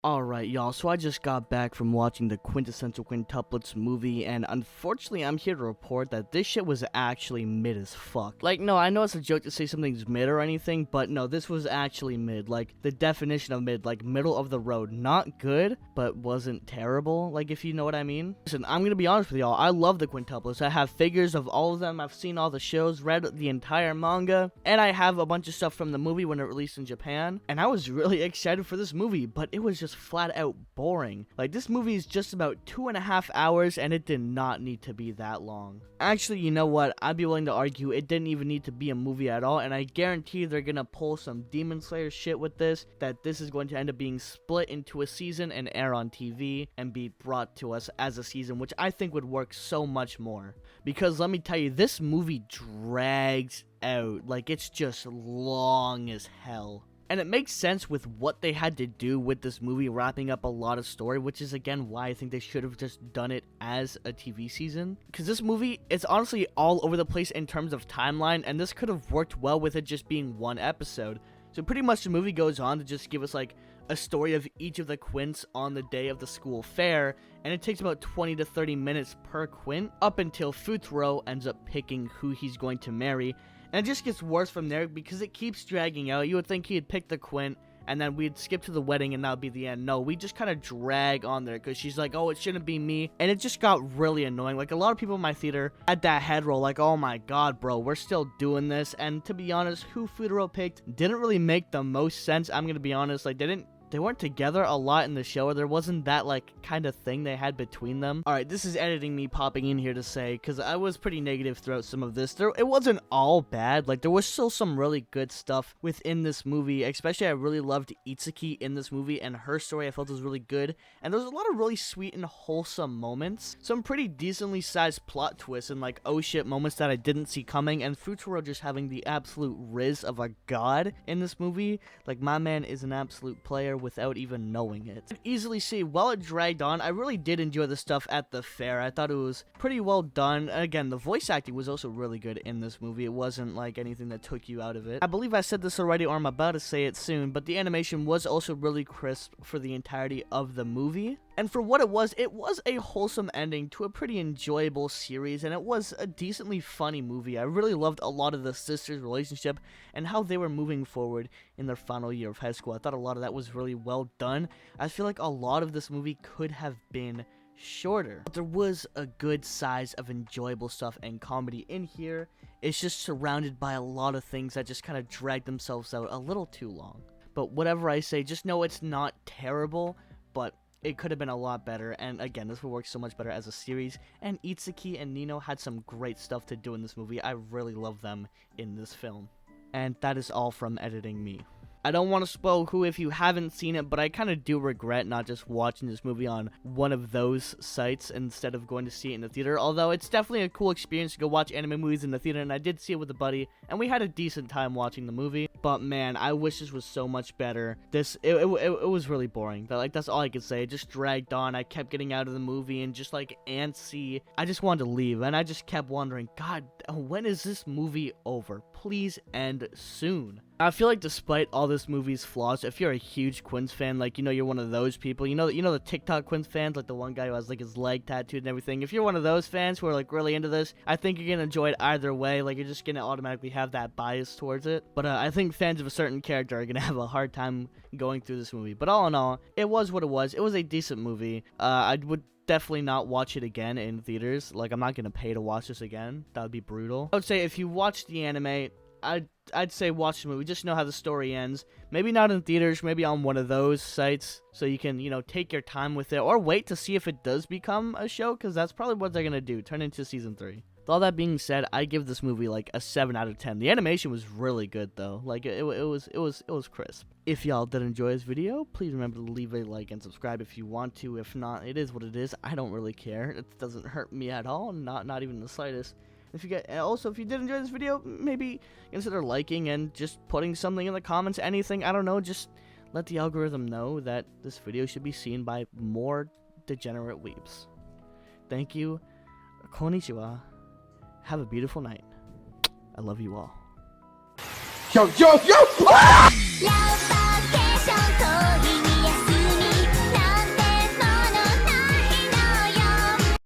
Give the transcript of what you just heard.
Alright, y'all, so I just got back from watching the Quintessential Quintuplets movie, and unfortunately, I'm here to report that this shit was actually mid as fuck. Like, no, I know it's a joke to say something's mid or anything, but no, this was actually mid. Like, the definition of mid, like, middle of the road. Not good, but wasn't terrible, like, if you know what I mean. Listen, I'm gonna be honest with y'all, I love the Quintuplets. I have figures of all of them, I've seen all the shows, read the entire manga, and I have a bunch of stuff from the movie when it released in Japan, and I was really excited for this movie, but it was just flat out boring. Like, this movie is just about 2.5 hours and it did not need to be that long. Actually, you know what, I'd be willing to argue it didn't even need to be a movie at all, and I guarantee they're gonna pull some Demon Slayer shit with this, that this is going to end up being split into a season and air on TV and be brought to us as a season, which I think would work so much more. Because let me tell you, this movie drags out. Like, it's just long as hell. And it makes sense with what they had to do with this movie, wrapping up a lot of story, which is again why I think they should have just done it as a TV season. Because this movie, it's honestly all over the place in terms of timeline, and this could have worked well with it just being one episode. So pretty much the movie goes on to just give us like a story of each of the quints on the day of the school fair, and it takes about 20 to 30 minutes per quint, up until Fuutaro ends up picking who he's going to marry. And it just gets worse from there because it keeps dragging out. You would think he'd pick the quint, and then we'd skip to the wedding, and that would be the end. No, we just kind of drag on there because she's like, oh, it shouldn't be me. And it just got really annoying. Like, a lot of people in my theater had that head roll, like, oh my god, bro, we're still doing this. And to be honest, who Fuutaro picked didn't really make the most sense. I'm going to be honest, like, they weren't together a lot in the show, or there wasn't that, like, kind of thing they had between them. Alright, this is editing me popping in here to say, because I was pretty negative throughout some of this. It wasn't all bad. Like, there was still some really good stuff within this movie. Especially, I really loved Itsuki in this movie, and her story I felt was really good. And there was a lot of really sweet and wholesome moments. Some pretty decently sized plot twists and, like, oh shit moments that I didn't see coming. And Fuutaro just having the absolute riz of a god in this movie. Like, my man is an absolute player without even knowing it. I could easily see, while it dragged on, I really did enjoy the stuff at the fair. I thought it was pretty well done. Again, the voice acting was also really good in this movie. It wasn't like anything that took you out of it. I believe I said this already, or I'm about to say it soon, but the animation was also really crisp for the entirety of the movie. And for what it was a wholesome ending to a pretty enjoyable series, and it was a decently funny movie. I really loved a lot of the sisters' relationship and how they were moving forward in their final year of high school. I thought a lot of that was really well done. I feel like a lot of this movie could have been shorter, but there was a good size of enjoyable stuff and comedy in here. It's just surrounded by a lot of things that just kind of drag themselves out a little too long. But whatever I say, just know it's not terrible, but it could have been a lot better. And again, this would work so much better as a series. And Itsuki and Nino had some great stuff to do in this movie. I really love them in this film. And that is all from editing me. I don't want to spoil who if you haven't seen it, but I kind of do regret not just watching this movie on one of those sites instead of going to see it in the theater. Although it's definitely a cool experience to go watch anime movies in the theater, and I did see it with a buddy, and we had a decent time watching the movie. But man, I wish this was so much better. It was really boring. That's all I could say. It just dragged on. I kept getting out of the movie and just like antsy. I just wanted to leave, and I just kept wondering, God, when is this movie over? Please end soon. I feel like despite all this movie's flaws, if you're a huge Quince fan, like, you know, you're one of those people, you know the TikTok Quince fans, like the one guy who has like his leg tattooed and everything. If you're one of those fans who are like really into this, I think you're gonna enjoy it either way. Like, you're just gonna automatically have that bias towards it. But I think fans of a certain character are gonna have a hard time going through this movie. But all in all, it was what it was. It was a decent movie. I would definitely not watch it again in theaters. Like, I'm not gonna pay to watch this again. That would be brutal. I would say if you watch the anime, I'd say watch the movie. Just know how the story ends. Maybe not in theaters, maybe on one of those sites, so you can, you know, take your time with it, or wait to see if it does become a show, because that's probably what they're gonna do, turn into season 3. With all that being said, I give this movie like a 7 out of 10. The animation was really good though. Like, it was crisp. If y'all did enjoy this video, please remember to leave a like and subscribe if you want to. If not, it is what it is. I don't really care. It doesn't hurt me at all, not even the slightest. If you did enjoy this video, maybe consider liking and just putting something in the comments, anything, I don't know, just let the algorithm know that this video should be seen by more degenerate weeps. Thank you. Konnichiwa. Have a beautiful night. I love you all. Yo!